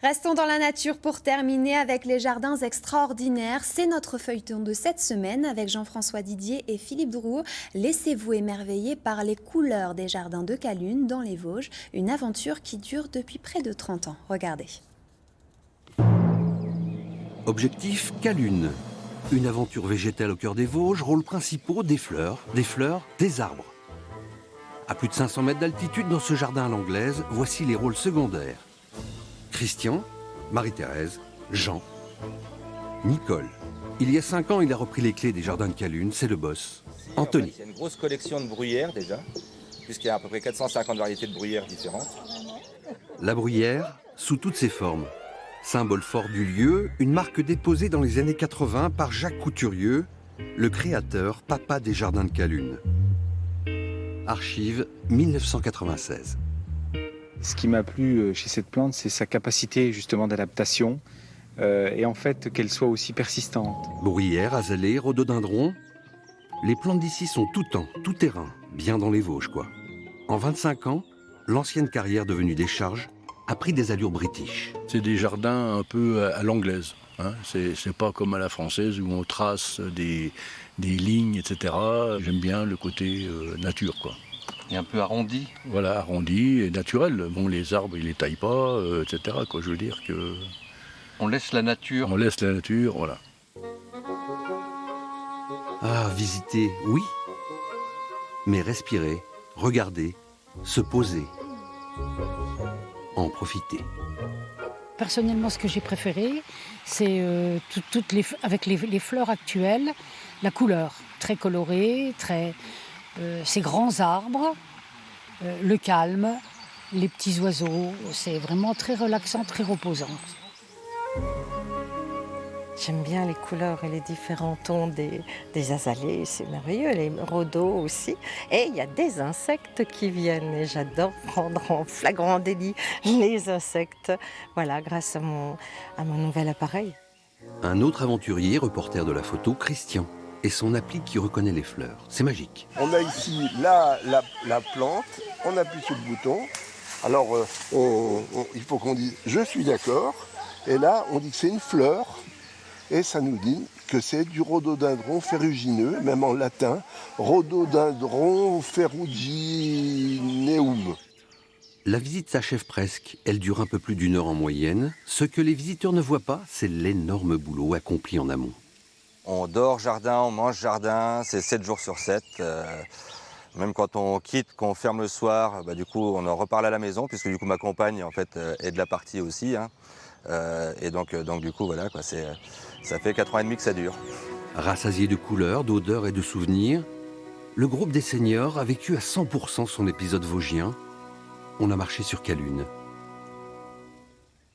Restons dans la nature pour terminer avec les jardins extraordinaires. C'est notre feuilleton de cette semaine avec Jean-François Didier et Philippe Drouot. Laissez-vous émerveiller par les couleurs des jardins de Calune dans les Vosges. Une aventure qui dure depuis près de 30 ans. Regardez. Objectif Calune. Une aventure végétale au cœur des Vosges, rôles principaux des fleurs, des arbres. À plus de 500 mètres d'altitude dans ce jardin à l'anglaise, voici les rôles secondaires. Christian, Marie-Thérèse, Jean, Nicole. Il y a 5 ans, il a repris les clés des jardins de Calune, c'est le boss. Anthony. Il y a une grosse collection de bruyères déjà, puisqu'il y a à peu près 450 variétés de bruyères différentes. La bruyère, sous toutes ses formes. Symbole fort du lieu, une marque déposée dans les années 80 par Jacques Couturieux, le créateur, papa des jardins de Calune. Archive 1996. Ce qui m'a plu chez cette plante, c'est sa capacité justement d'adaptation et en fait qu'elle soit aussi persistante. Bruyère, azalée, rhododendron. Les plantes d'ici sont tout temps, tout terrain, bien dans les Vosges quoi. En 25 ans, l'ancienne carrière devenue décharge a pris des allures british. C'est des jardins un peu à l'anglaise. Hein. C'est pas comme à la française où on trace des lignes, etc. J'aime bien le côté nature, quoi. Et un peu arrondi. Voilà, arrondi et naturel. Bon, les arbres, ils les taillent pas, etc. Quoi. Je veux dire que... On laisse la nature. On laisse la nature, voilà. Ah, visiter, oui. Mais respirer, regarder, se poser. En profiter. Personnellement, ce que j'ai préféré, c'est avec les fleurs actuelles, la couleur très colorée, ces grands arbres, le calme, les petits oiseaux. C'est vraiment très relaxant, très reposant. J'aime bien les couleurs et les différents tons des azalées, c'est merveilleux, les rhodos aussi. Et il y a des insectes qui viennent et j'adore prendre en flagrant délit les insectes, voilà, grâce à mon nouvel appareil. Un autre aventurier, reporter de la photo, Christian, et son appli qui reconnaît les fleurs. C'est magique. On a ici la plante, on appuie sur le bouton, alors il faut qu'on dise « je suis d'accord » et là on dit que c'est une fleur. Et ça nous dit que c'est du rhododendron ferrugineux, même en latin, rhododendron ferrugineum. La visite s'achève presque. Elle dure un peu plus d'1 heure en moyenne. Ce que les visiteurs ne voient pas, c'est l'énorme boulot accompli en amont. On dort jardin, on mange jardin, c'est 7 jours sur 7. Même quand on quitte, qu'on ferme le soir, du coup on en reparle à la maison, puisque du coup ma compagne en fait, est de la partie aussi. Hein. Et donc du coup voilà quoi, ça fait 4 ans et demi que ça dure. Rassasié de couleurs, d'odeurs et de souvenirs, le groupe des seniors a vécu à 100% son épisode vosgien. On a marché sur Calune.